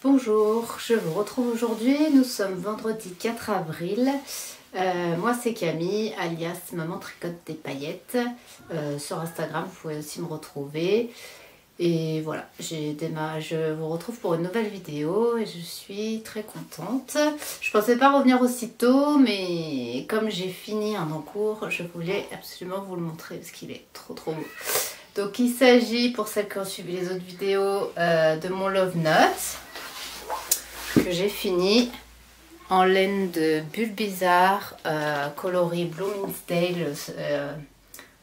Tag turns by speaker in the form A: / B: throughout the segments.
A: Bonjour, je vous retrouve aujourd'hui, nous sommes vendredi 4 avril. Moi c'est Camille, alias Maman Tricote des Paillettes. Sur Instagram, vous pouvez aussi me retrouver. Et voilà, je vous retrouve pour une nouvelle vidéo et je suis très contente. Je pensais pas revenir aussitôt, mais comme j'ai fini un encours, je voulais absolument vous le montrer parce qu'il est trop beau. Donc il s'agit, pour celles qui ont suivi les autres vidéos, de mon Love Note que j'ai fini en laine de Bulle Bizarre, coloris Bloomingdale.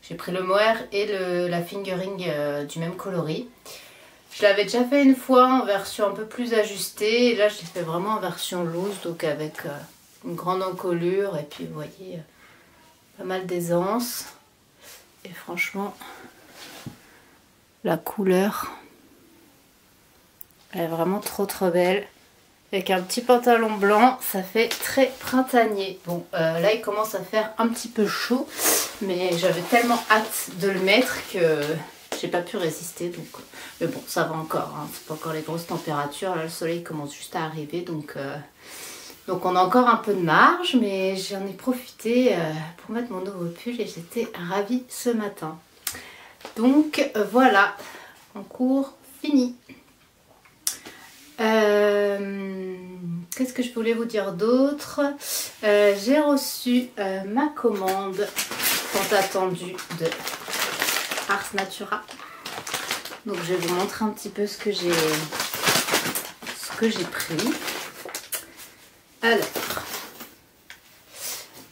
A: J'ai pris le mohair et la fingering du même coloris. Je l'avais déjà fait une fois en version un peu plus ajustée. Et là, je l'ai fait vraiment en version loose, donc avec une grande encolure. Et puis, vous voyez, pas mal d'aisance. Et franchement, la couleur, elle est vraiment trop belle. Avec un petit pantalon blanc, ça fait très printanier. Bon, là, il commence à faire un petit peu chaud. Mais j'avais tellement hâte de le mettre que j'ai pas pu résister. Donc, mais bon, ça va encore. Hein, c'est pas encore les grosses températures. Là, le soleil commence juste à arriver. Donc on a encore un peu de marge. Mais j'en ai profité pour mettre mon nouveau pull. Et j'étais ravie ce matin. Donc, voilà. Encours fini. Qu'est-ce que je voulais vous dire d'autre? J'ai reçu ma commande tant attendue de Ars Natura. Donc je vais vous montrer un petit peu ce que j'ai pris. Alors,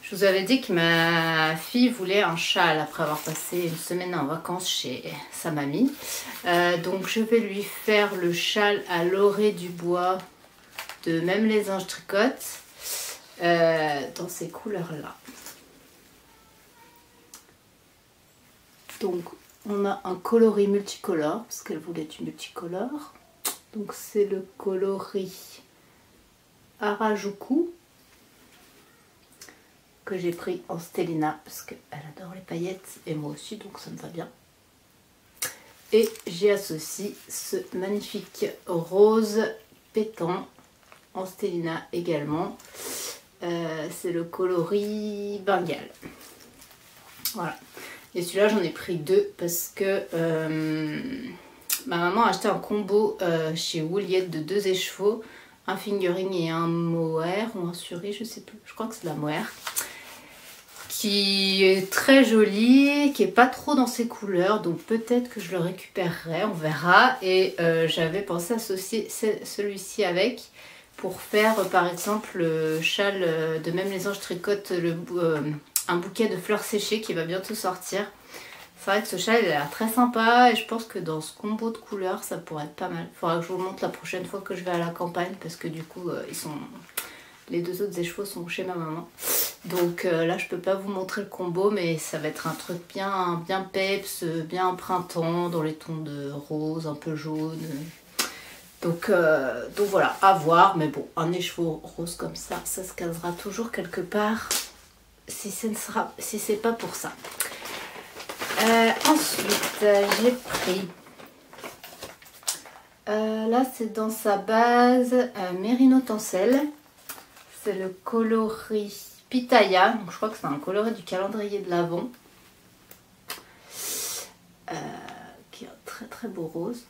A: je vous avais dit que ma fille voulait un châle après avoir passé une semaine en vacances chez sa mamie. Donc je vais lui faire le châle à l'orée du bois de Même les Anges Tricotent dans ces couleurs là. Donc on a un coloris multicolore parce qu'elle voulait du multicolore. Donc c'est le coloris Harajuku que j'ai pris en Stellina parce qu'elle adore les paillettes et moi aussi, donc ça me va bien. Et j'ai associé ce magnifique rose pétant en Stellina également. C'est le coloris Bengale. Voilà. Et celui-là, j'en ai pris deux parce que ma maman a acheté un combo chez Wouliette de 2 écheveaux, un fingering et un mohair ou un suri, je sais plus. Je crois que c'est de la mohair. Qui est très joli, qui est pas trop dans ses couleurs, donc peut-être que je le récupérerai, on verra. Et j'avais pensé associer celui-ci avec pour faire par exemple le châle de Même les Anges Tricotent, un bouquet de fleurs séchées qui va bientôt sortir. C'est vrai que ce châle il a l'air très sympa et je pense que dans ce combo de couleurs ça pourrait être pas mal. Il faudra que je vous le montre la prochaine fois que je vais à la campagne parce que du coup les 2 autres écheveaux sont chez ma maman. Donc là je peux pas vous montrer le combo, mais ça va être un truc bien peps, bien printemps, dans les tons de rose, un peu jaune. Donc voilà, à voir. Mais bon, un écheveau rose comme ça se casera toujours quelque part si c'est pas pour ça. Ensuite j'ai pris là c'est dans sa base Mérino Tencel. C'est le coloris Pitaya, donc je crois que c'est un coloris du calendrier de l'Avent, qui est un très beau rose.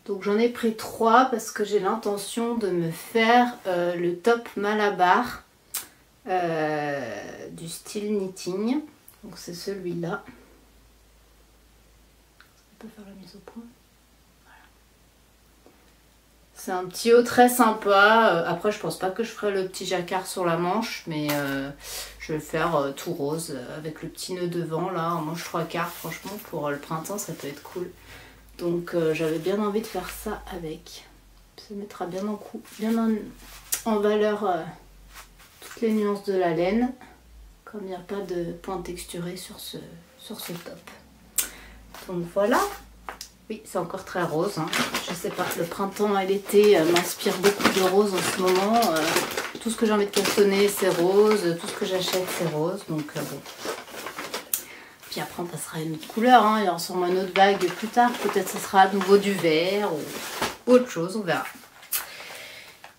A: Donc j'en ai pris 3 parce que j'ai l'intention de me faire le top Malabar du style knitting. Donc c'est celui-là. On peut faire la mise au point. C'est un petit haut très sympa. Après, je pense pas que je ferai le petit jacquard sur la manche, mais je vais le faire tout rose avec le petit nœud devant là, en manche 3/4. Franchement, pour le printemps, ça peut être cool. Donc, j'avais bien envie de faire ça avec. Ça mettra bien en valeur toutes les nuances de la laine, comme il n'y a pas de point texturé sur ce top. Donc voilà. Oui, c'est encore très rose, hein. Je sais pas, le printemps et l'été m'inspirent beaucoup de rose en ce moment. Tout ce que j'ai envie de cartonner, c'est rose. Tout ce que j'achète, c'est rose. Donc bon. Puis après, on passera à une autre couleur. Hein. Il y aura sûrement une autre vague plus tard. Peut-être ce sera à nouveau du vert ou autre chose, on verra.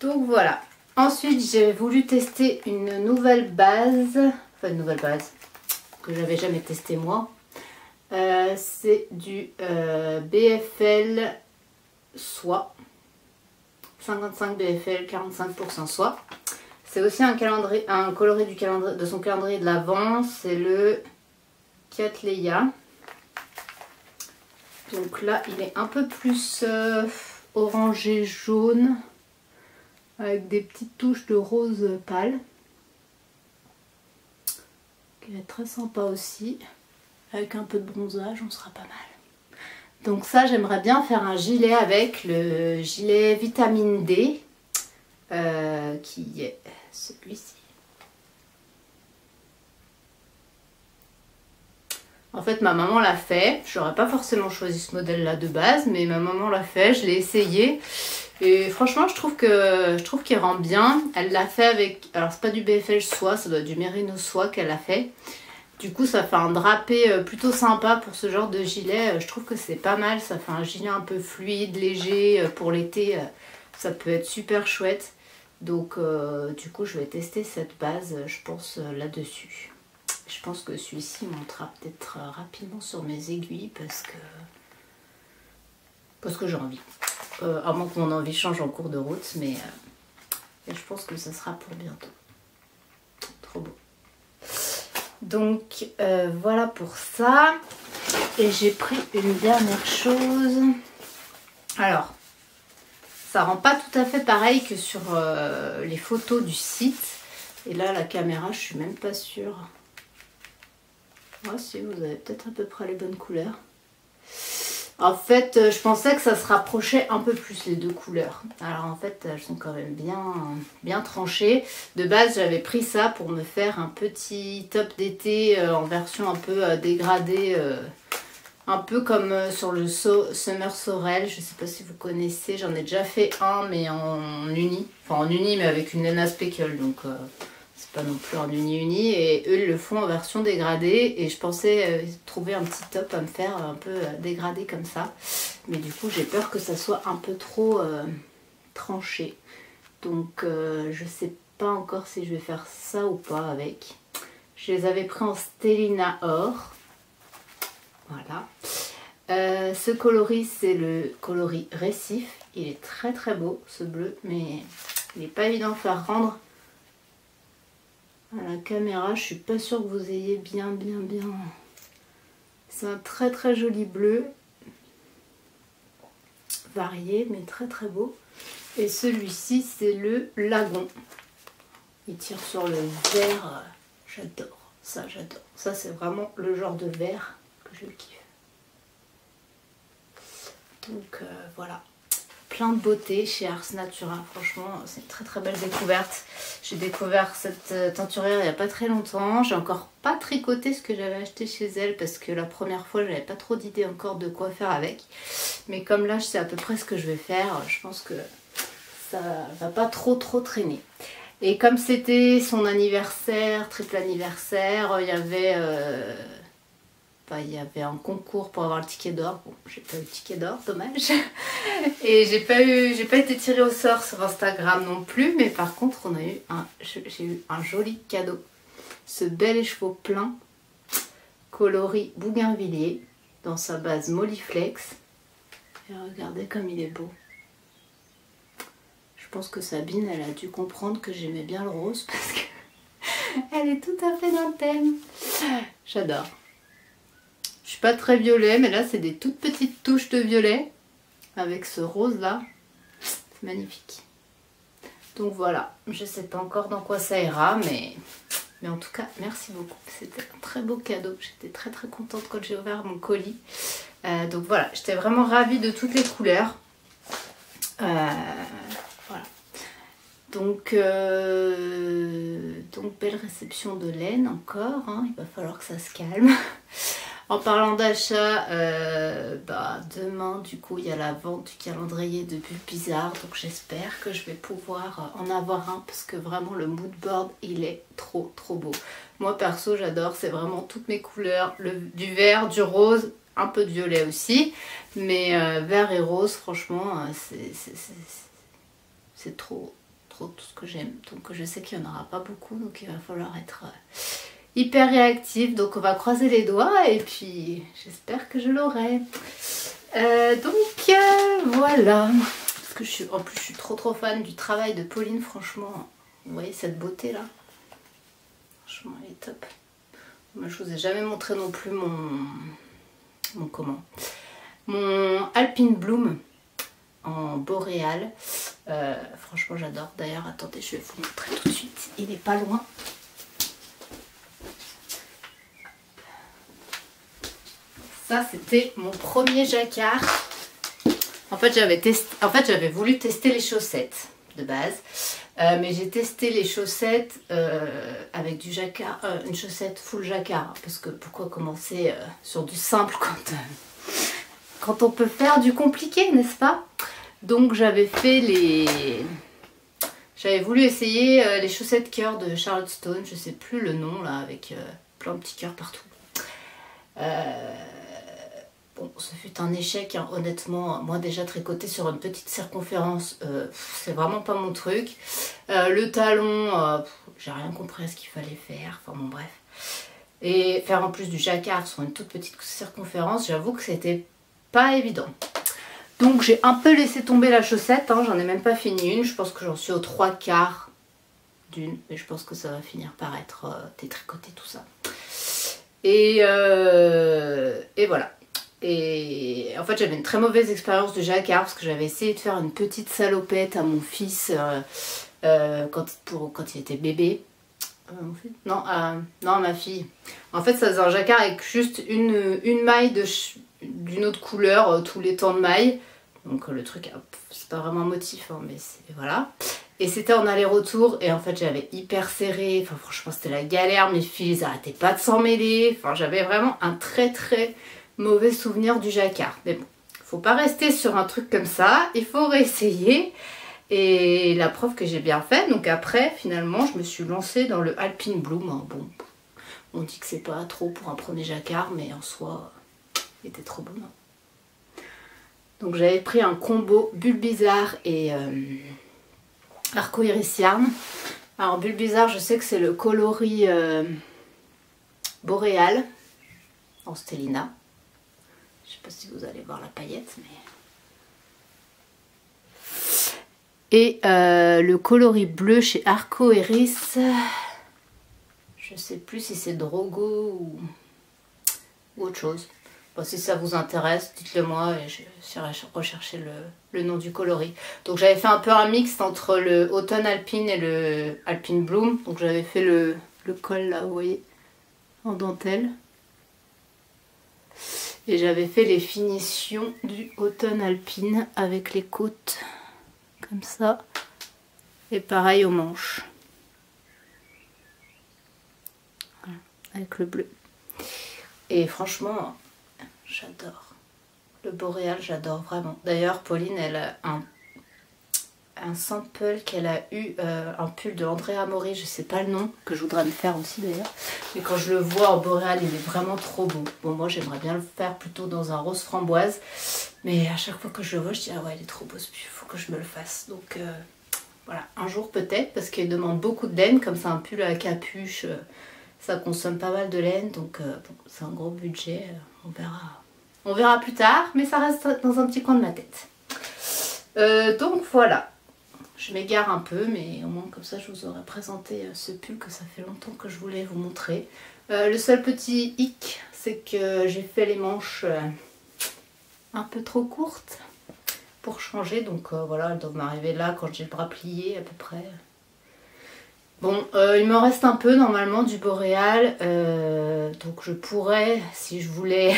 A: Donc voilà. Ensuite, j'ai voulu tester une nouvelle base. Enfin, une nouvelle base que j'avais jamais testée moi. C'est du BFL soie. 55 BFL, 45% soie. C'est aussi un coloris de son calendrier de l'Avent. C'est le Cattleya. Donc là, il est un peu plus orangé jaune. Avec des petites touches de rose pâle. Qui va être très sympa aussi. Avec un peu de bronzage, on sera pas mal. Donc ça, j'aimerais bien faire un gilet avec le gilet vitamine D. Qui est celui-ci. En fait, ma maman l'a fait. J'aurais pas forcément choisi ce modèle-là de base, mais ma maman l'a fait. Je l'ai essayé. Et franchement, je trouve qu'il rend bien. Elle l'a fait avec... Alors, c'est pas du BFL soie, ça doit être du Merino soie qu'elle a fait. Du coup, ça fait un drapé plutôt sympa pour ce genre de gilet. Je trouve que c'est pas mal. Ça fait un gilet un peu fluide, léger. Pour l'été, ça peut être super chouette. Donc, du coup, je vais tester cette base, je pense, là-dessus. Je pense que celui-ci montera peut-être rapidement sur mes aiguilles parce que j'ai envie. À moins que mon envie change en cours de route, mais je pense que ça sera pour bientôt. Trop beau. Donc voilà pour ça. Et j'ai pris une dernière chose. Alors, ça rend pas tout à fait pareil que sur les photos du site. Et là, la caméra, je suis même pas sûre. Ah si, vous avez peut-être à peu près les bonnes couleurs. En fait, je pensais que ça se rapprochait un peu plus les deux couleurs. Alors en fait, elles sont quand même bien tranchées. De base, j'avais pris ça pour me faire un petit top d'été en version un peu dégradée. Un peu comme sur le Summer Sorel. Je ne sais pas si vous connaissez. J'en ai déjà fait un, mais en uni. Enfin en uni, mais avec une laine speckle. Donc c'est pas non plus en uni. Et eux, ils le font en version dégradée. Et je pensais trouver un petit top à me faire un peu dégradé comme ça. Mais du coup, j'ai peur que ça soit un peu trop tranché. Donc je sais pas encore si je vais faire ça ou pas avec. Je les avais pris en Stellina Or. Voilà. Ce coloris, c'est le coloris Récif. Il est très très beau, ce bleu, mais il n'est pas évident de faire rendre à la caméra. Je suis pas sûre que vous ayez bien. C'est un très très joli bleu. Varié, mais très très beau. Et celui-ci, c'est le Lagon. Il tire sur le vert. J'adore. Ça, j'adore. Ça, c'est vraiment le genre de vert que je kiffe. Donc voilà, plein de beauté chez Ars Natura. Franchement, c'est une très très belle découverte. J'ai découvert cette teinturière il n'y a pas très longtemps. J'ai encore pas tricoté ce que j'avais acheté chez elle parce que la première fois, j'avais pas trop d'idées encore de quoi faire avec. Mais comme là, je sais à peu près ce que je vais faire, je pense que ça va pas trop traîner. Et comme c'était son anniversaire, triple anniversaire, il y avait un concours pour avoir le ticket d'or. Bon, j'ai pas eu le ticket d'or, dommage. Et j'ai pas été tirée au sort sur Instagram non plus. Mais par contre, j'ai eu un joli cadeau. Ce bel écheveau plein, coloris bougainvillier, dans sa base Molliflex. Et regardez comme il est beau. Je pense que Sabine, elle a dû comprendre que j'aimais bien le rose parce que elle est tout à fait dans le thème. J'adore. Je suis pas très violet, mais là c'est des toutes petites touches de violet avec ce rose là. C'est magnifique. Donc voilà, je sais pas encore dans quoi ça ira, mais en tout cas, merci beaucoup. C'était un très beau cadeau. J'étais très très contente quand j'ai ouvert mon colis. Donc voilà, j'étais vraiment ravie de toutes les couleurs. Voilà. Donc belle réception de laine encore. Hein. Il va falloir que ça se calme. En parlant d'achat, demain du coup il y a la vente du calendrier de Bulles Bizarres, donc j'espère que je vais pouvoir en avoir un parce que vraiment le mood board il est trop beau. Moi perso j'adore, c'est vraiment toutes mes couleurs, du vert, du rose, un peu de violet aussi, mais vert et rose franchement c'est trop trop tout ce que j'aime. Donc je sais qu'il n'y en aura pas beaucoup, donc il va falloir être hyper réactif. Donc on va croiser les doigts et puis j'espère que je l'aurai. Voilà. Parce que en plus je suis trop fan du travail de Pauline, franchement. Vous voyez cette beauté là? Franchement elle est top. Moi je vous ai jamais montré non plus mon Alpine Bloom en boréal. Franchement j'adore. D'ailleurs attendez, je vais vous montrer tout de suite, il est pas loin. Ça c'était mon premier jacquard. En fait j'avais voulu tester les chaussettes de base, mais j'ai testé les chaussettes avec du jacquard, une chaussette full jacquard, parce que pourquoi commencer sur du simple quand on peut faire du compliqué, n'est-ce pas? Donc j'avais voulu essayer les chaussettes cœur de Charlotte Stone, je sais plus le nom là, avec plein de petits cœurs partout. Bon, ce fut un échec, hein, honnêtement. Moi déjà tricoter sur une petite circonférence, c'est vraiment pas mon truc. Le talon, j'ai rien compris à ce qu'il fallait faire, enfin bon bref. Et faire en plus du jacquard sur une toute petite circonférence, j'avoue que c'était pas évident. Donc j'ai un peu laissé tomber la chaussette, hein, j'en ai même pas fini une, je pense que j'en suis aux 3/4 d'une, mais je pense que ça va finir par être détricoté tout ça. Et voilà. Et en fait j'avais une très mauvaise expérience de jacquard parce que j'avais essayé de faire une petite salopette à mon fils quand il était bébé. Non, à ma fille. En fait ça faisait un jacquard avec juste une maille d'une autre couleur tous les temps de maille. Donc le truc, c'est pas vraiment un motif, hein, mais voilà. Et c'était en aller-retour et en fait j'avais hyper serré. Enfin franchement c'était la galère, mes fils ils arrêtaient pas de s'en mêler. Enfin j'avais vraiment un très mauvais souvenir du jacquard. Mais bon, faut pas rester sur un truc comme ça, il faut réessayer. Et la preuve que j'ai bien fait, donc après finalement je me suis lancée dans le Alpine Bloom. Hein. Bon, on dit que c'est pas trop pour un premier jacquard, mais en soi, il était trop bon. Hein. Donc j'avais pris un combo Bulbizarre et Arcoiris Yarn. Alors Bulbizarre, je sais que c'est le coloris boréal en Stellina. Je sais pas si vous allez voir la paillette, mais... Et le coloris bleu chez Arcoiris, je sais plus si c'est Drogo ou autre chose. Bon, si ça vous intéresse, dites-le moi et je vais rechercher le nom du coloris. Donc j'avais fait un peu un mix entre le Automne Alpine et le Alpine Bloom. Donc j'avais fait le col là, vous voyez, en dentelle. Et j'avais fait les finitions du Automne Alpine avec les côtes comme ça. Et pareil aux manches. Voilà, avec le bleu. Et franchement, j'adore. Le boréal, j'adore vraiment. D'ailleurs, Pauline, elle a un sample qu'elle a eu, un pull de Andrea Mori, je sais pas le nom, que je voudrais me faire aussi d'ailleurs. Mais quand je le vois en boréal, il est vraiment trop beau. Bon, moi j'aimerais bien le faire plutôt dans un rose framboise. Mais à chaque fois que je le vois, je dis ah ouais, il est trop beau ce pull, il faut que je me le fasse. Donc voilà, un jour peut-être, parce qu'il demande beaucoup de laine, comme c'est un pull à capuche, ça consomme pas mal de laine. Donc bon, c'est un gros budget, on verra. On verra plus tard, mais ça reste dans un petit coin de ma tête. Donc voilà. Je m'égare un peu, mais au moins comme ça je vous aurais présenté ce pull que ça fait longtemps que je voulais vous montrer. Le seul petit hic, c'est que j'ai fait les manches un peu trop courtes pour changer. Donc voilà, elles doivent m'arriver là quand j'ai le bras plié à peu près. Bon, il me reste un peu normalement du boréal. Donc je pourrais, si je voulais,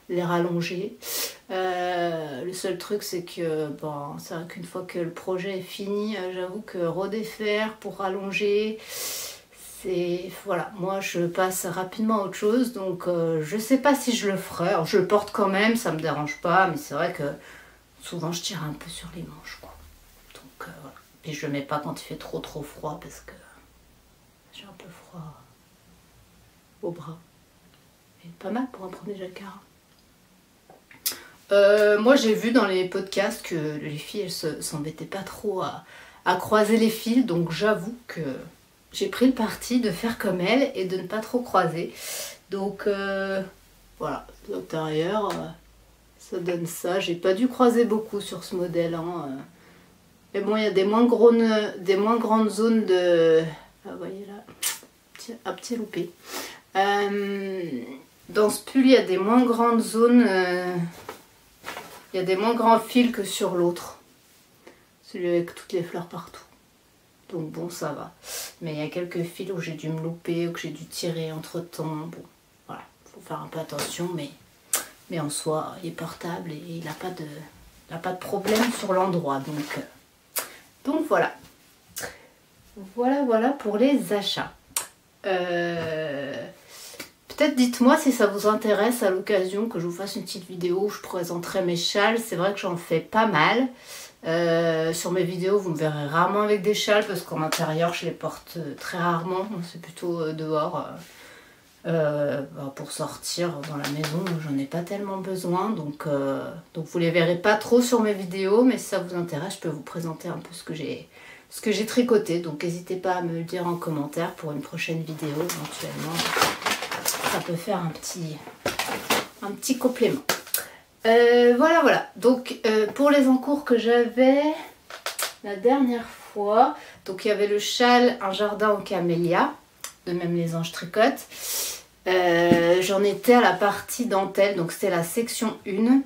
A: les rallonger. Le seul truc c'est que bon, c'est vrai qu'une fois que le projet est fini, j'avoue que redéfaire pour rallonger, c'est voilà, moi je passe rapidement à autre chose, donc je sais pas si je le ferai. Alors, je le porte quand même, ça me dérange pas, mais c'est vrai que souvent je tire un peu sur les manches quoi. Donc voilà. Puis je le mets pas quand il fait trop froid parce que j'ai un peu froid au bras. Et pas mal pour un premier jacquard. Moi j'ai vu dans les podcasts que les filles elles s'embêtaient pas trop à à croiser les fils, donc j'avoue que j'ai pris le parti de faire comme elle et de ne pas trop croiser. Donc voilà, l'intérieur, ça donne ça. J'ai pas dû croiser beaucoup sur ce modèle. Hein. Mais bon, il y a des moins grandes zones de... Ah, vous voyez là, un petit loupé. Dans ce pull, il y a des moins grandes zones, il y a des moins grands fils que sur l'autre. Celui avec toutes les fleurs partout. Donc bon, ça va. Mais il y a quelques fils où j'ai dû me louper, ou que j'ai dû tirer entre temps. Bon, voilà, faut faire un peu attention, mais en soi, il est portable et il n'a pas de problème sur l'endroit. Donc voilà. Voilà pour les achats. Peut-être dites-moi si ça vous intéresse à l'occasion que je vous fasse une petite vidéo où je présenterai mes châles. C'est vrai que j'en fais pas mal. Sur mes vidéos, vous me verrez rarement avec des châles parce qu'en intérieur, je les porte très rarement. C'est plutôt dehors pour sortir dans la maison. J'en ai pas tellement besoin. Donc vous les verrez pas trop sur mes vidéos. Mais si ça vous intéresse, je peux vous présenter un peu ce que j'ai tricoté. Donc n'hésitez pas à me le dire en commentaire pour une prochaine vidéo éventuellement. Ça peut faire un petit complément. Voilà. Donc pour les encours que j'avais la dernière fois, donc il y avait le châle Un jardin en camélia, de Même les anges tricotent. J'en étais à la partie dentelle, donc c'était la section 1.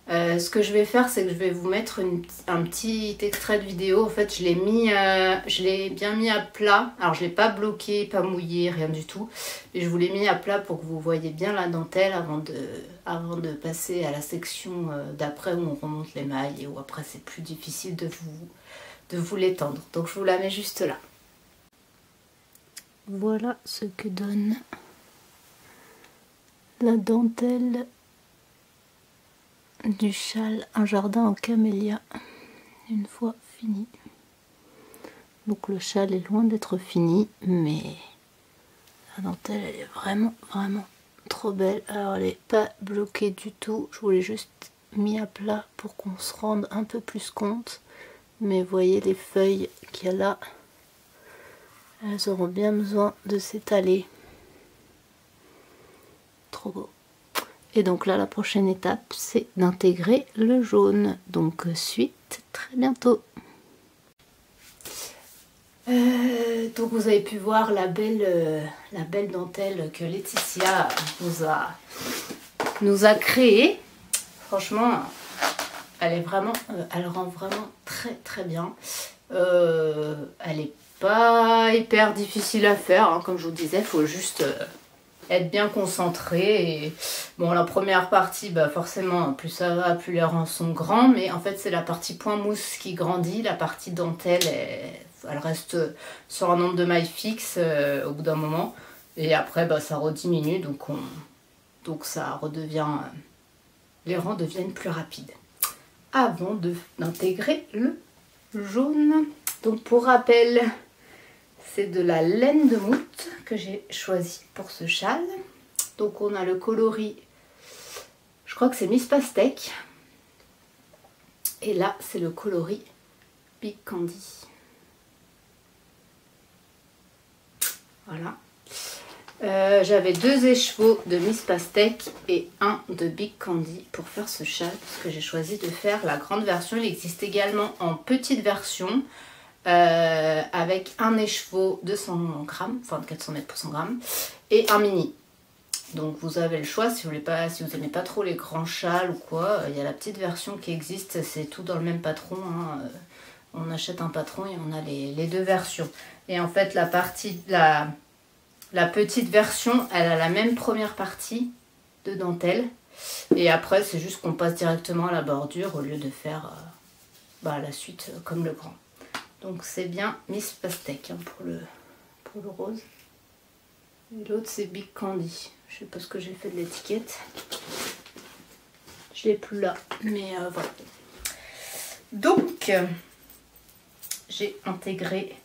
A: Ce que je vais faire, c'est que je vais vous mettre un petit extrait de vidéo. En fait, je l'ai bien mis à plat. Alors, je ne l'ai pas bloqué, pas mouillé, rien du tout. Et je vous l'ai mis à plat pour que vous voyez bien la dentelle avant de passer à la section d'après où on remonte les mailles et où après c'est plus difficile de vous l'étendre. Donc, je vous la mets juste là. Voilà ce que donne la dentelle du châle Un jardin en camélia une fois fini. Donc le châle est loin d'être fini, mais la dentelle elle est vraiment trop belle. Alors elle n'est pas bloquée du tout, je vous l'ai juste mis à plat pour qu'on se rende un peu plus compte. Mais voyez les feuilles qu'il y a là, elles auront bien besoin de s'étaler. Trop beau. Et donc là, la prochaine étape, c'est d'intégrer le jaune. Donc suite très bientôt. Donc vous avez pu voir la belle dentelle que Laetitia nous a créée. Franchement, elle rend vraiment très bien. Elle n'est pas hyper difficile à faire, hein, comme je vous disais, il faut juste être bien concentré. Et bon, la première partie, forcément, plus ça va, plus les rangs sont grands, mais en fait c'est la partie point mousse qui grandit. La partie dentelle, elle reste sur un nombre de mailles fixe au bout d'un moment, et après ça rediminue, donc ça redevient, les rangs deviennent plus rapides. Avant d'intégrer le jaune, donc pour rappel, c'est de la laine de moute que j'ai choisi pour ce châle. Donc on a le coloris, je crois que c'est Miss Pastèque. Et là c'est le coloris Big Candy. Voilà. J'avais 2 écheveaux de Miss Pastèque et un de Big Candy pour faire ce châle, parce que j'ai choisi de faire la grande version. Il existe également en petite version. Avec un écheveau de 100 grammes, enfin de 400 mètres pour 100 grammes, et un mini. Donc vous avez le choix si vous n'aimez pas trop les grands châles ou quoi. Il y a la petite version qui existe, c'est tout dans le même patron. Hein. On achète un patron et on a les 2 versions. Et en fait, la petite version, elle a la même première partie de dentelle. Et après, c'est juste qu'on passe directement à la bordure au lieu de faire la suite comme le grand. Donc c'est bien Miss Pastèque hein, pour le rose. Et l'autre c'est Big Candy. Je sais pas ce que j'ai fait de l'étiquette. Je l'ai plus là. Mais voilà. Donc j'ai intégré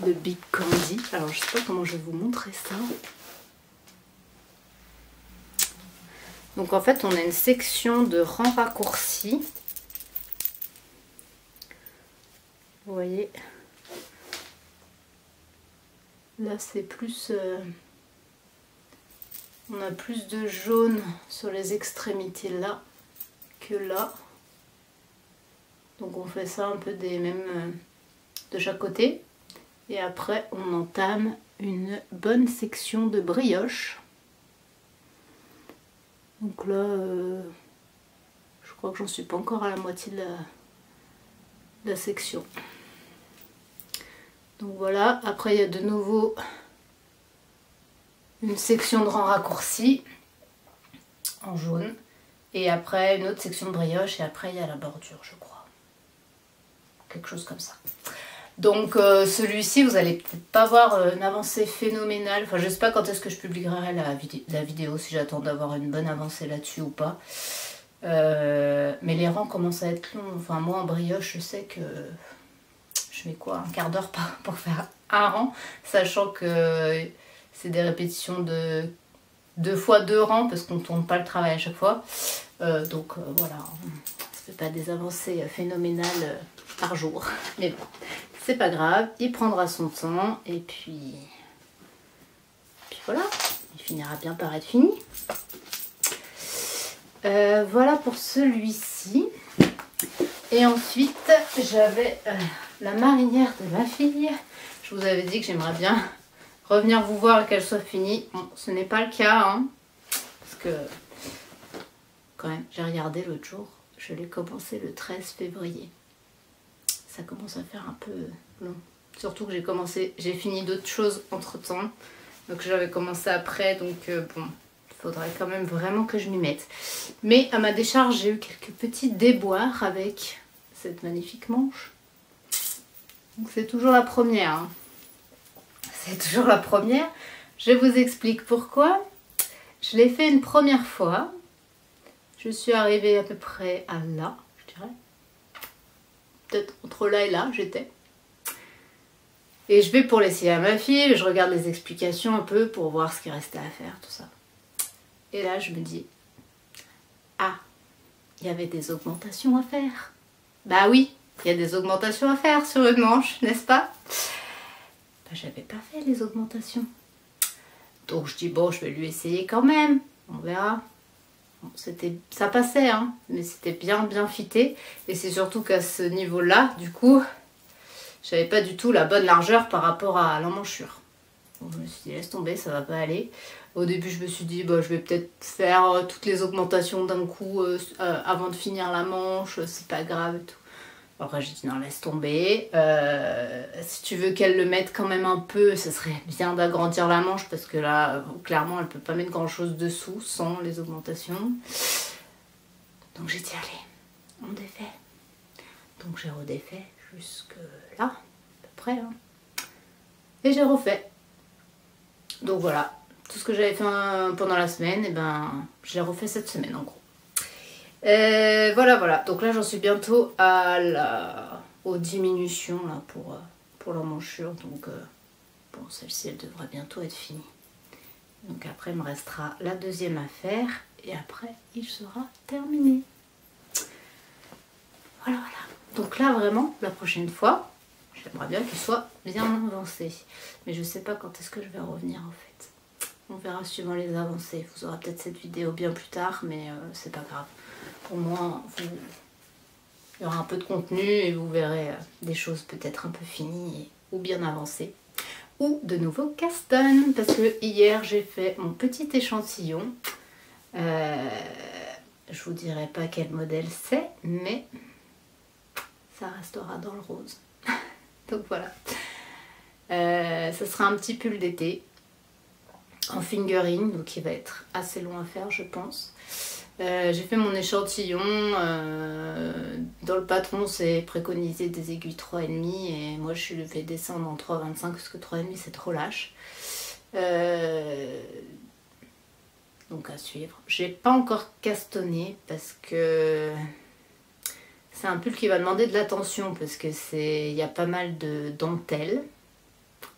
A: le Big Candy. Alors je sais pas comment je vais vous montrer ça. Donc en fait on a une section de rangs raccourcis. voyez. Là c'est plus... on a plus de jaune sur les extrémités là que là. Donc on fait ça un peu des mêmes de chaque côté. Et après on entame une bonne section de brioche. Donc là, je crois que j'en suis pas encore à la moitié de la section. Donc voilà, après il y a de nouveau une section de rang raccourci en jaune. Et après une autre section de brioche et après il y a la bordure, je crois. Quelque chose comme ça. Donc celui-ci, vous allez peut-être pas voir une avancée phénoménale. Enfin, je sais pas quand est-ce que je publierai la vidéo, si j'attends d'avoir une bonne avancée là-dessus ou pas. Mais les rangs commencent à être longs. Enfin, moi en brioche, je sais que je mets quoi, un quart d'heure pour faire un rang, sachant que c'est des répétitions de 2 fois 2 rangs parce qu'on ne tourne pas le travail à chaque fois. Donc voilà, ça fait pas des avancées phénoménales par jour. Mais bon, c'est pas grave, il prendra son temps et puis voilà, il finira bien par être fini. Voilà pour celui-ci. Et ensuite, j'avais la marinière de ma fille. Je vous avais dit que j'aimerais bien revenir vous voir et qu'elle soit finie. Bon, ce n'est pas le cas, hein, parce que quand même, j'ai regardé l'autre jour, je l'ai commencé le 13 février. Ça commence à faire un peu long. Surtout que j'ai fini d'autres choses entre temps. Donc j'avais commencé après, donc bon, il faudrait quand même vraiment que je m'y mette. Mais à ma décharge, j'ai eu quelques petits déboires avec cette magnifique manche. Donc c'est toujours la première. Hein. C'est toujours la première. Je vous explique pourquoi. Je l'ai fait une première fois. Je suis arrivée à peu près à là, je dirais. Peut-être entre là et là, j'étais. Et je vais pour l'essayer à ma fille, je regarde les explications un peu pour voir ce qui restait à faire, tout ça. Et là, je me dis, ah, il y avait des augmentations à faire. Bah oui, il y a des augmentations à faire sur une manche, n'est-ce pas? Bah, j'avais pas fait les augmentations. Donc je dis, bon, je vais lui essayer quand même, on verra. Bon, ça passait, hein, mais c'était bien fité. Et c'est surtout qu'à ce niveau-là, du coup, j'avais pas du tout la bonne largeur par rapport à l'emmanchure. Donc je me suis dit, laisse tomber, ça va pas aller. Au début, je me suis dit, bah, je vais peut-être faire toutes les augmentations d'un coup avant de finir la manche, c'est pas grave et tout. Après, j'ai dit, non, laisse tomber. Si tu veux qu'elle le mette quand même un peu, ça serait bien d'agrandir la manche parce que là, clairement, elle peut pas mettre grand-chose dessous sans les augmentations. Donc j'ai dit, allez, on défait. Donc j'ai redéfait jusque là, à peu près. Hein. Et j'ai refait. Donc voilà, tout ce que j'avais fait pendant la semaine, et ben, je l'ai refait cette semaine en gros. Voilà. Donc là, j'en suis bientôt aux diminutions là, pour l'emmanchure. Donc bon, celle-ci, elle devrait bientôt être finie. Donc après, il me restera la deuxième à faire. Et après, il sera terminé. Voilà. Donc là, vraiment, la prochaine fois, j'aimerais bien qu'il soit bien avancé. Mais je sais pas quand est-ce que je vais revenir en fait. On verra suivant les avancées. Vous aurez peut-être cette vidéo bien plus tard, mais c'est pas grave. Au moins, il y aura un peu de contenu et vous verrez des choses peut-être un peu finies ou bien avancées. Ou de nouveaux castons, parce que hier j'ai fait mon petit échantillon. Je vous dirai pas quel modèle c'est, mais ça restera dans le rose. Donc voilà. Ça sera un petit pull d'été en fingering, donc il va être assez long à faire, je pense. J'ai fait mon échantillon. Dans le patron, c'est préconisé des aiguilles 3,5 et moi je le fais descendre en 3,25 parce que 3,5 c'est trop lâche. Donc à suivre. J'ai pas encore castonné parce que c'est un pull qui va demander de l'attention parce que il y a pas mal de dentelle.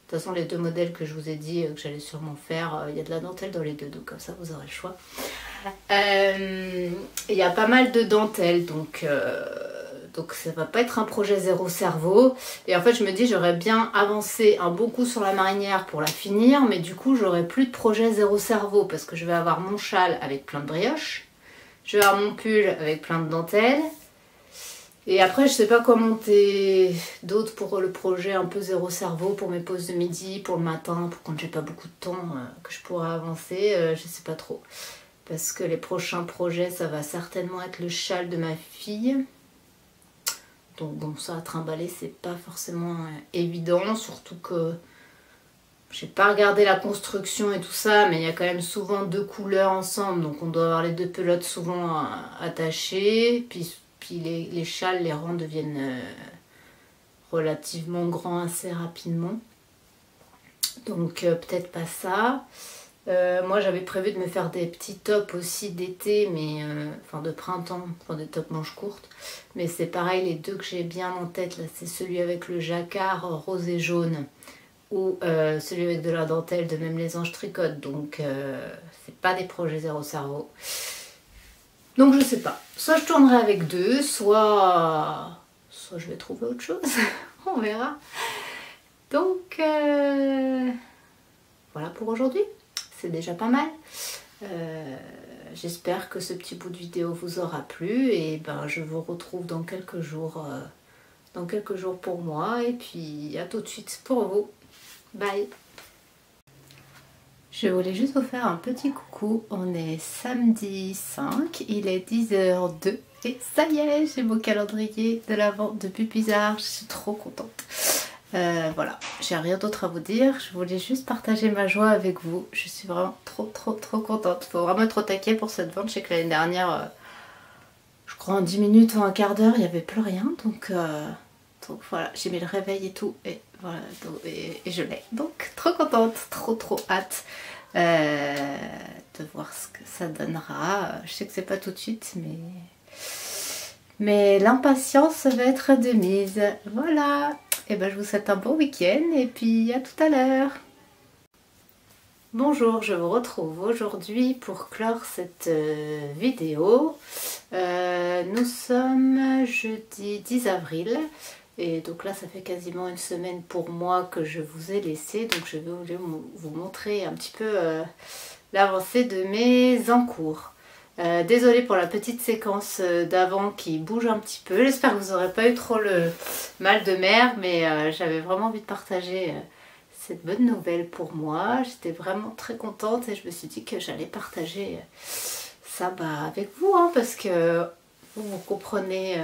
A: De toute façon, les deux modèles que je vous ai dit que j'allais sûrement faire, il y a de la dentelle dans les deux, donc comme ça vous aurez le choix. Il y a pas mal de dentelle, donc Donc ça va pas être un projet zéro cerveau. Et en fait je me dis j'aurais bien avancé un bon coup sur la marinière pour la finir. Mais du coup j'aurai plus de projet zéro cerveau. Parce que je vais avoir mon châle avec plein de brioches. Je vais avoir mon pull avec plein de dentelles. Et après je sais pas quoi monter d'autres pour le projet un peu zéro cerveau. Pour mes pauses de midi, pour le matin, pour quand j'ai pas beaucoup de temps que je pourrais avancer. Je sais pas trop. Parce que les prochains projets ça va certainement être le châle de ma fille. Donc bon, ça à trimballer c'est pas forcément évident, surtout que j'ai pas regardé la construction et tout ça, mais il y a quand même souvent deux couleurs ensemble, donc on doit avoir les deux pelotes souvent attachées, puis les châles, les rangs deviennent relativement grands assez rapidement. Donc peut-être pas ça. Moi j'avais prévu de me faire des petits tops aussi d'été, mais enfin de printemps, enfin des tops manches courtes. Mais c'est pareil, les deux que j'ai bien en tête là, c'est celui avec le jacquard rose et jaune ou celui avec de la dentelle de Même les anges tricotent. Donc c'est pas des projets zéro cerveau. Donc je sais pas. Soit je tournerai avec deux, soit je vais trouver autre chose. On verra. Donc voilà pour aujourd'hui. C'est déjà pas mal. J'espère que ce petit bout de vidéo vous aura plu et ben je vous retrouve dans quelques jours pour moi et puis à tout de suite pour vous. Bye. Je voulais juste vous faire un petit coucou. On est samedi 5, il est 10h02 et ça y est, j'ai mon calendrier de l'Avent de Pupizarre. Je suis trop contente. Voilà, j'ai rien d'autre à vous dire, je voulais juste partager ma joie avec vous. Je suis vraiment trop contente. Faut vraiment être au taquet pour cette vente. Je sais que l'année dernière, je crois en 10 minutes ou un quart d'heure, il n'y avait plus rien. Donc voilà, j'ai mis le réveil et tout. Et voilà, et je l'ai. Donc trop contente, trop hâte de voir ce que ça donnera. Je sais que c'est pas tout de suite, mais l'impatience va être de mise. Voilà. Et ben je vous souhaite un bon week-end et puis à tout à l'heure. Bonjour, je vous retrouve aujourd'hui pour clore cette vidéo. Nous sommes jeudi 10 avril et donc là ça fait quasiment une semaine pour moi que je vous ai laissé. Donc je vais vous montrer un petit peu l'avancée de mes encours. Désolée pour la petite séquence d'avant qui bouge un petit peu. J'espère que vous n'aurez pas eu trop le mal de mer, mais j'avais vraiment envie de partager cette bonne nouvelle pour moi. J'étais vraiment très contente et je me suis dit que j'allais partager ça avec vous, hein, parce que vous comprenez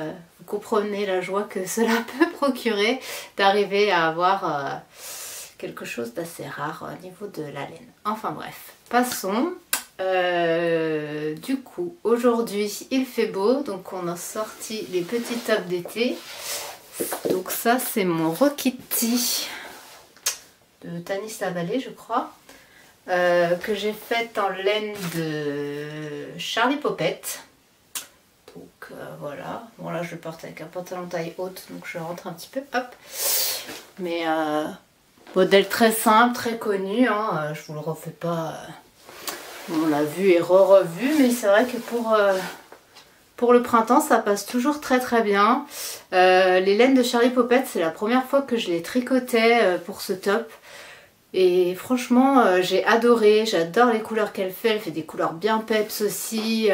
A: la joie que cela peut procurer d'arriver à avoir quelque chose d'assez rare au niveau de la laine. Enfin bref, passons. Du coup aujourd'hui il fait beau, donc on a sorti les petits tops d'été. Donc ça c'est mon Rokitty de Tanis Lavallée je crois, que j'ai fait en laine de Charlie Popette. Donc voilà, bon là je le porte avec un pantalon taille haute, donc je rentre un petit peu, hop, mais modèle très simple, très connu, hein, je vous le refais pas. On l'a vu et revu, mais c'est vrai que pour le printemps ça passe toujours très bien. Les laines de Charlie Popette, c'est la première fois que je les tricotais pour ce top. Et franchement j'ai adoré, j'adore les couleurs qu'elle fait. Elle fait des couleurs bien peps aussi.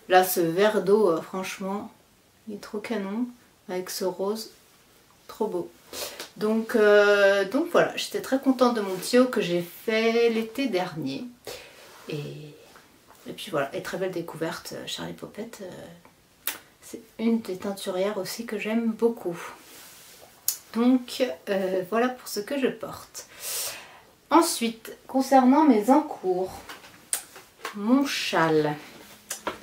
A: Là ce vert d'eau, franchement, il est trop canon. Avec ce rose, trop beau. Donc voilà, j'étais très contente de mon petit haut que j'ai fait l'été dernier. Et puis voilà, et très belle découverte, Charlie Popette. C'est une des teinturières aussi que j'aime beaucoup. Donc voilà pour ce que je porte. Ensuite, concernant mes encours, mon châle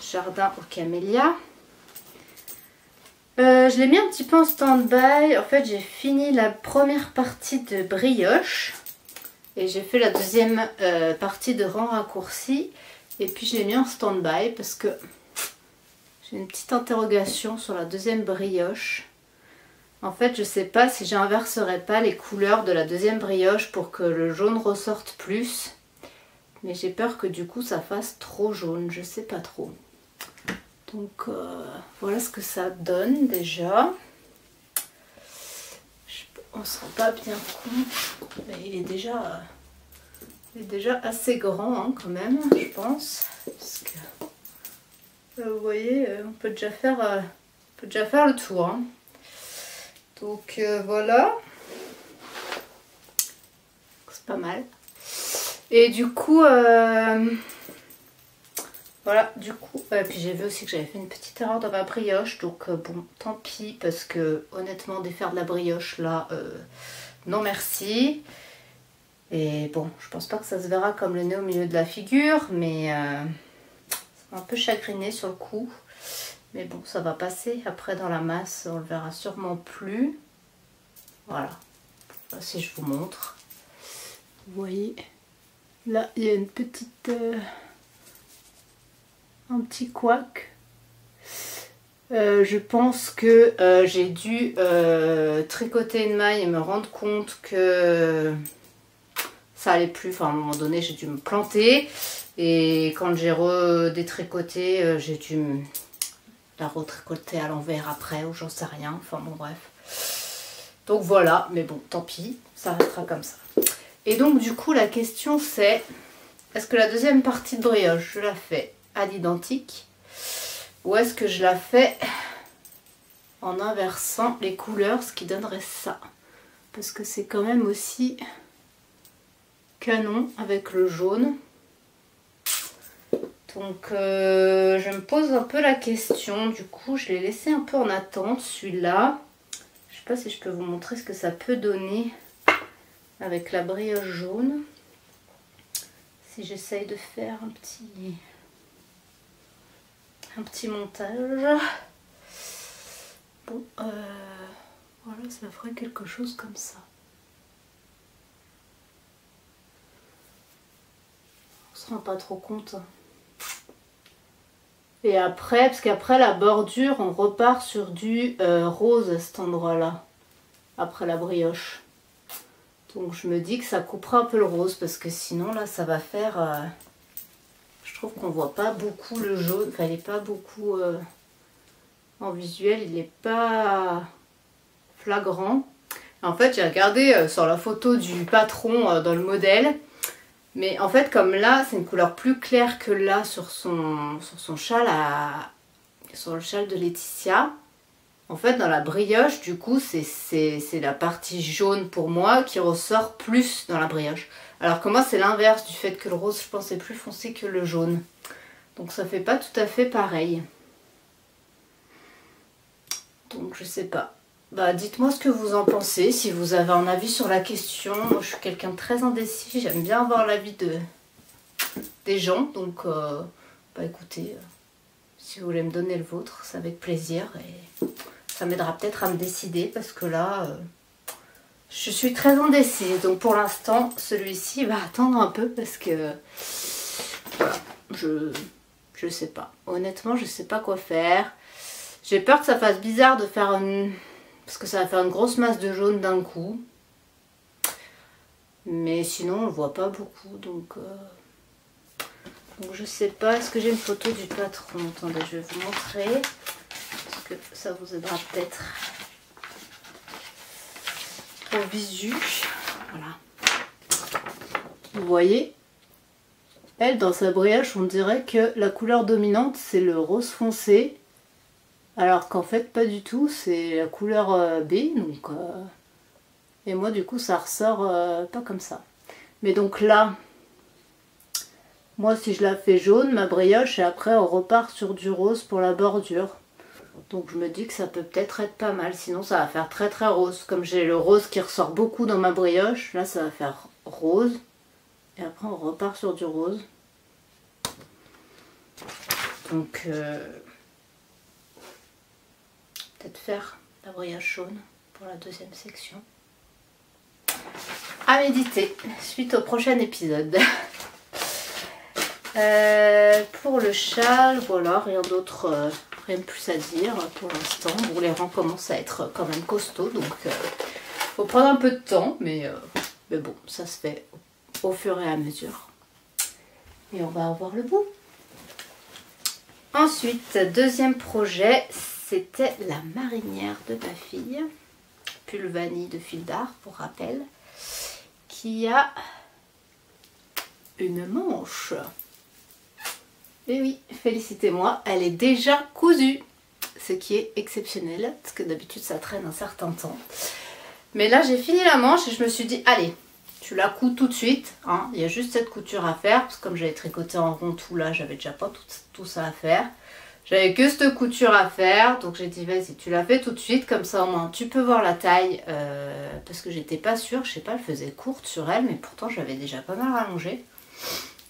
A: Jardin aux camélias. Je l'ai mis un petit peu en stand-by. En fait, j'ai fini la première partie de brioche. Et j'ai fait la deuxième partie de rang raccourci. Et puis je l'ai mis en stand-by parce que j'ai une petite interrogation sur la deuxième brioche. En fait, je sais pas si j'inverserai pas les couleurs de la deuxième brioche pour que le jaune ressorte plus. Mais j'ai peur que du coup ça fasse trop jaune, je sais pas trop. Donc voilà ce que ça donne déjà. On se rend pas bien compte, mais il est déjà assez grand hein, quand même, je pense. Parce que vous voyez, on peut déjà faire le tour. Hein. Donc voilà, c'est pas mal. Et du coup, voilà, du coup, puis j'ai vu aussi que j'avais fait une petite erreur dans ma brioche, donc bon, tant pis, parce que honnêtement, défaire de la brioche là, non merci. Et bon, je pense pas que ça se verra comme le nez au milieu de la figure, mais ça m'a un peu chagriné sur le coup. Mais bon, ça va passer. Après, dans la masse, on le verra sûrement plus. Voilà. Si je vous montre. Vous voyez, là, il y a une petite... un petit couac. Je pense que j'ai dû tricoter une maille et me rendre compte que ça allait plus. Enfin, à un moment donné, j'ai dû me planter. Et quand j'ai redétricoté, j'ai dû la retricoter à l'envers après, ou j'en sais rien. Enfin, bon, bref. Donc voilà, mais bon, tant pis, ça restera comme ça. Et donc, du coup, la question c'est, est-ce que la deuxième partie de brioche, je la fais à l'identique, ou est-ce que je la fais en inversant les couleurs, ce qui donnerait ça? Parce que c'est quand même aussi canon avec le jaune. Donc je me pose un peu la question. Du coup, je l'ai laissé un peu en attente, celui-là. Je sais pas si je peux vous montrer ce que ça peut donner avec la brioche jaune. Si j'essaye de faire un petit montage. Bon, voilà, ça ferait quelque chose comme ça. On se rend pas trop compte. Et après, parce qu'après la bordure, on repart sur du rose à cet endroit-là. Après la brioche. Donc je me dis que ça coupera un peu le rose, parce que sinon là, ça va faire... je trouve qu'on voit pas beaucoup le jaune. Enfin, il n'est pas beaucoup... en visuel, il n'est pas flagrant. En fait, j'ai regardé sur la photo du patron dans le modèle. Mais en fait, comme là, c'est une couleur plus claire que là sur son châle, sur le châle de Laetitia. En fait, dans la brioche, du coup, c'est la partie jaune pour moi qui ressort plus dans la brioche. Alors que moi, c'est l'inverse du fait que le rose, je pense, est plus foncé que le jaune. Donc ça fait pas tout à fait pareil. Donc je sais pas. Bah dites-moi ce que vous en pensez, si vous avez un avis sur la question. Moi je suis quelqu'un de très indécis, j'aime bien avoir l'avis des gens. Donc bah écoutez, si vous voulez me donner le vôtre, c'est avec plaisir. Et ça m'aidera peut-être à me décider parce que là, je suis très indécise. Donc pour l'instant, celui-ci va attendre un peu parce que voilà, je sais pas. Honnêtement, je sais pas quoi faire. J'ai peur que ça fasse bizarre de faire une... parce que ça va faire une grosse masse de jaune d'un coup. Mais sinon, on le voit pas beaucoup. Donc je sais pas. Est-ce que j'ai une photo du patron? Attendez, je vais vous montrer. Parce que ça vous aidera peut-être au visu. Voilà. Vous voyez? Elle, dans sa brioche, on dirait que la couleur dominante, c'est le rose foncé. Alors qu'en fait, pas du tout, c'est la couleur B, donc... et moi, du coup, ça ressort pas comme ça. Mais donc là, moi, si je la fais jaune, ma brioche, et après, on repart sur du rose pour la bordure. Donc je me dis que ça peut peut-être être pas mal, sinon ça va faire très très rose. Comme j'ai le rose qui ressort beaucoup dans ma brioche, là, ça va faire rose. Et après, on repart sur du rose. Donc... peut-être faire la brioche jaune pour la deuxième section. À méditer, suite au prochain épisode. Pour le châle, voilà, rien d'autre, rien de plus à dire pour l'instant. Bon, les rangs commencent à être quand même costauds, donc faut prendre un peu de temps, mais bon, ça se fait au fur et à mesure. Et on va avoir le bout. Ensuite, deuxième projet, c'était la marinière de ma fille. Pull vanille de fil d'art, pour rappel. Qui a une manche. Et oui, félicitez-moi, elle est déjà cousue. Ce qui est exceptionnel, parce que d'habitude ça traîne un certain temps. Mais là j'ai fini la manche et je me suis dit, allez, tu la couds tout de suite. Hein. Il y a juste cette couture à faire, parce que comme j'avais tricoté en rond tout là, j'avais déjà pas tout ça à faire. J'avais que cette couture à faire, donc j'ai dit vas-y, tu la fais tout de suite, comme ça au moins tu peux voir la taille, parce que j'étais pas sûre, je sais pas, elle faisait courte sur elle, mais pourtant j'avais déjà pas mal rallongé.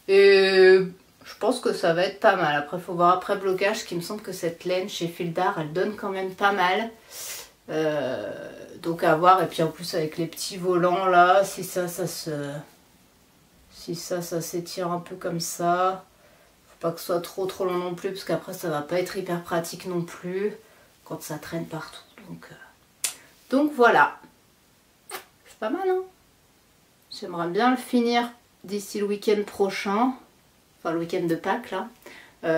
A: Et je pense que ça va être pas mal. Après, il faut voir après blocage, parce qu'il me semble que cette laine chez Fil d'Art, elle donne quand même pas mal. Donc à voir, et puis en plus avec les petits volants là, si ça s'étire un peu comme ça. Pas que ce soit trop long non plus, parce qu'après ça va pas être hyper pratique non plus quand ça traîne partout. Donc voilà, c'est pas mal, hein. J'aimerais bien le finir d'ici le week-end prochain, enfin le week-end de Pâques là.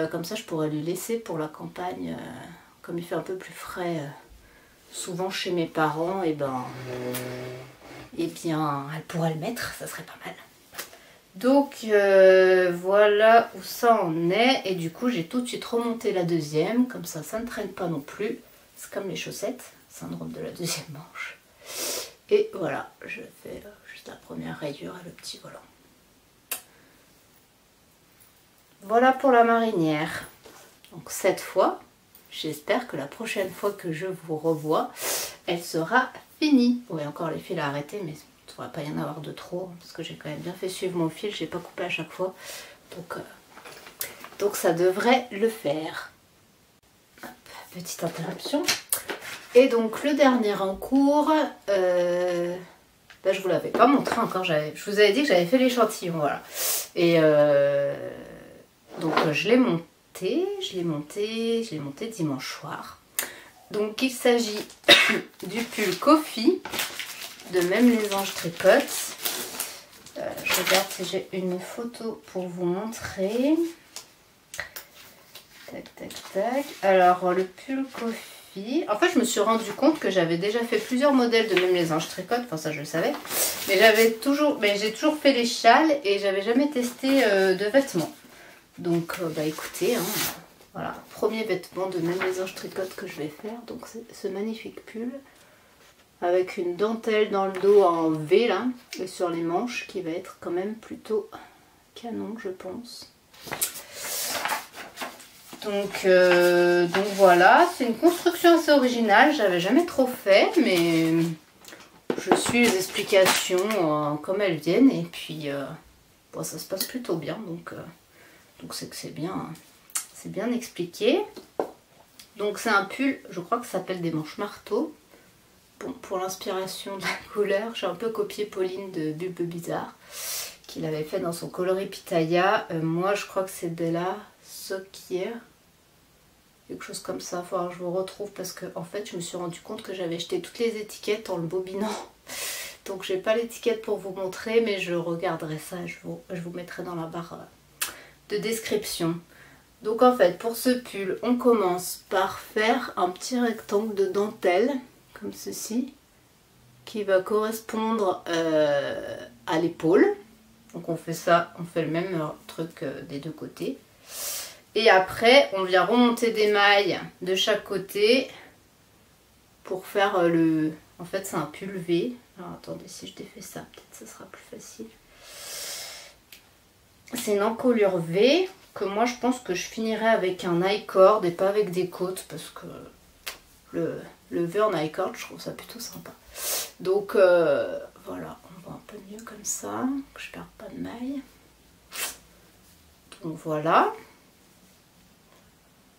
A: Comme ça je pourrais lui laisser pour la campagne, comme il fait un peu plus frais souvent chez mes parents, et bien elle pourrait le mettre, ça serait pas mal. Donc voilà où ça en est, et du coup j'ai tout de suite remonté la deuxième, comme ça ne traîne pas non plus, c'est comme les chaussettes, syndrome de la deuxième manche. Et voilà, je fais juste la première rayure et le petit volant. Voilà pour la marinière. Donc cette fois, j'espère que la prochaine fois que je vous revois, elle sera finie. Oui, encore les fils à arrêter, mais il ne va pas y en avoir de trop, parce que j'ai quand même bien fait suivre mon fil, j'ai pas coupé à chaque fois. Donc ça devrait le faire. Hop, petite interruption. Et donc le dernier en cours, je vous l'avais pas montré encore, je vous avais dit que j'avais fait l'échantillon, voilà. Et donc je l'ai monté dimanche soir. Donc il s'agit du pull Coffee de Même les anges tricotent. Je regarde si j'ai une photo pour vous montrer. Tac tac tac. Alors le pull Coffee. En fait je me suis rendu compte que j'avais déjà fait plusieurs modèles de Même les anges tricotent. Enfin ça je le savais. Mais j'ai toujours fait les châles et j'avais jamais testé de vêtements. Donc écoutez, hein, voilà, premier vêtement de Même les anges tricotent que je vais faire. Donc c'est ce magnifique pull avec une dentelle dans le dos en V là, et sur les manches qui va être quand même plutôt canon je pense. Donc voilà, c'est une construction assez originale, j'avais jamais trop fait, mais je suis les explications comme elles viennent, et puis ça se passe plutôt bien, donc c'est que c'est bien expliqué. Donc c'est un pull, je crois que ça s'appelle des manches marteau. Bon, pour l'inspiration de la couleur, j'ai un peu copié Pauline de Bulbe Bizarre, qu'il avait fait dans son coloris Pitaya. Moi je crois que c'est Bella Sokir, quelque chose comme ça. Il faudra que je vous retrouve, parce que en fait je me suis rendu compte que j'avais jeté toutes les étiquettes en le bobinant. Donc j'ai pas l'étiquette pour vous montrer, mais je regarderai ça et je vous mettrai dans la barre de description. Donc en fait pour ce pull on commence par faire un petit rectangle de dentelle comme ceci, qui va correspondre à l'épaule. Donc on fait ça, on fait le même truc des deux côtés. Et après on vient remonter des mailles de chaque côté pour faire en fait c'est un pull V. Alors attendez, si je défais ça, peut-être ça sera plus facile. C'est une encolure V que moi je pense que je finirai avec un I-cord et pas avec des côtes, parce que le V en I-cord je trouve ça plutôt sympa. Donc voilà, on voit un peu mieux comme ça, que je perde pas de mailles. Donc voilà.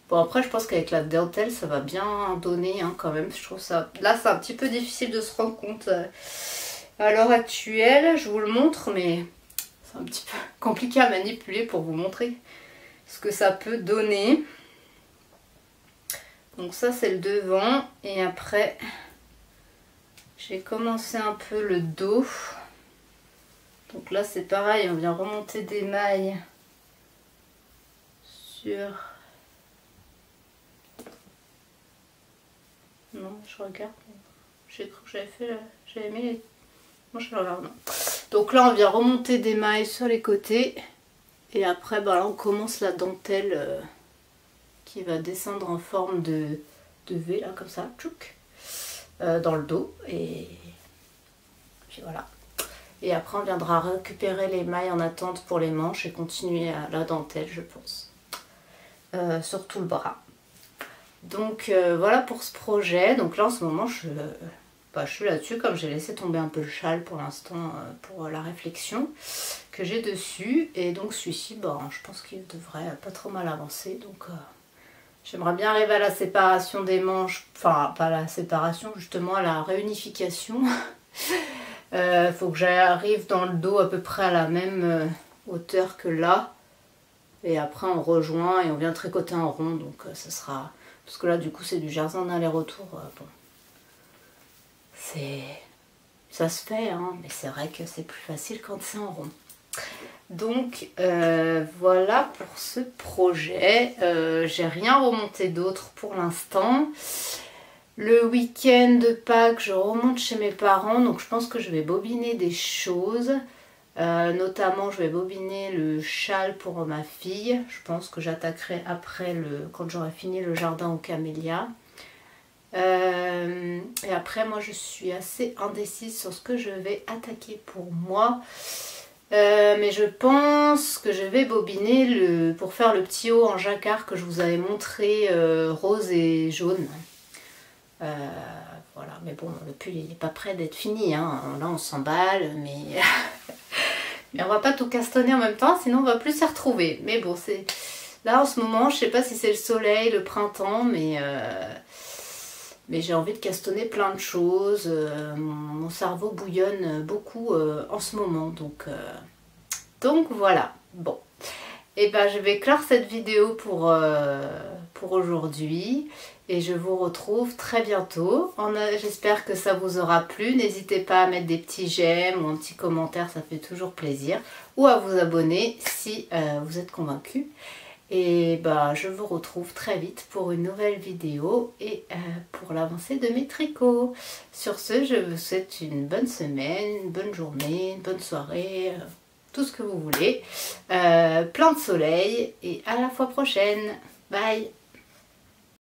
A: Bon après je pense qu'avec la dentelle ça va bien donner hein, quand même. Je trouve ça, là c'est un petit peu difficile de se rendre compte à l'heure actuelle. Je vous le montre, mais c'est un petit peu compliqué à manipuler pour vous montrer ce que ça peut donner. Donc ça c'est le devant, et après j'ai commencé un peu le dos. Donc là c'est pareil, on vient remonter des mailles sur Non, je regarde. J'ai cru que j'avais fait... J'avais mis les... Moi je regarde, non. Donc là on vient remonter des mailles sur les côtés. Et après bah là on commence la dentelle qui va descendre en forme de V là comme ça. Tchouk, dans le dos. Et puis voilà. Et après on viendra récupérer les mailles en attente pour les manches et continuer à la dentelle je pense. Sur tout le bras. Donc voilà pour ce projet. Donc là en ce moment je suis là-dessus, comme j'ai laissé tomber un peu le châle pour l'instant pour la réflexion que j'ai dessus. Et donc celui-ci, je pense qu'il devrait pas trop mal avancer. Donc j'aimerais bien arriver à la séparation des manches, enfin pas la séparation, justement à la réunification. Faut que j'arrive dans le dos à peu près à la même hauteur que là. Et après on rejoint et on vient tricoter en rond. Donc ça sera... Parce que là du coup c'est du jersey en aller-retour. Bon. Ça se fait, hein, mais c'est vrai que c'est plus facile quand c'est en rond. Donc voilà pour ce projet. J'ai rien remonté d'autre pour l'instant. Le week-end de Pâques, je remonte chez mes parents, donc je pense que je vais bobiner des choses. Notamment, je vais bobiner le châle pour ma fille. Je pense que j'attaquerai après, quand j'aurai fini le jardin aux camélias. Et après moi je suis assez indécise sur ce que je vais attaquer pour moi, mais je pense que je vais bobiner pour faire le petit haut en jacquard que je vous avais montré, rose et jaune. Voilà, mais bon le pull il n'est pas prêt d'être fini, hein. Là on s'emballe mais mais on va pas tout castonner en même temps sinon on va plus s'y retrouver. Mais bon, c'est là en ce moment, je sais pas si c'est le soleil, le printemps, mais j'ai envie de castonner plein de choses. Mon cerveau bouillonne beaucoup en ce moment. Donc voilà. Bon. Et ben je vais clore cette vidéo pour aujourd'hui. Et je vous retrouve très bientôt. J'espère que ça vous aura plu. N'hésitez pas à mettre des petits j'aime ou un petit commentaire, ça fait toujours plaisir. Ou à vous abonner si vous êtes convaincu. Et bah, je vous retrouve très vite pour une nouvelle vidéo et pour l'avancée de mes tricots. Sur ce, je vous souhaite une bonne semaine, une bonne journée, une bonne soirée, tout ce que vous voulez. Plein de soleil et à la fois prochaine. Bye!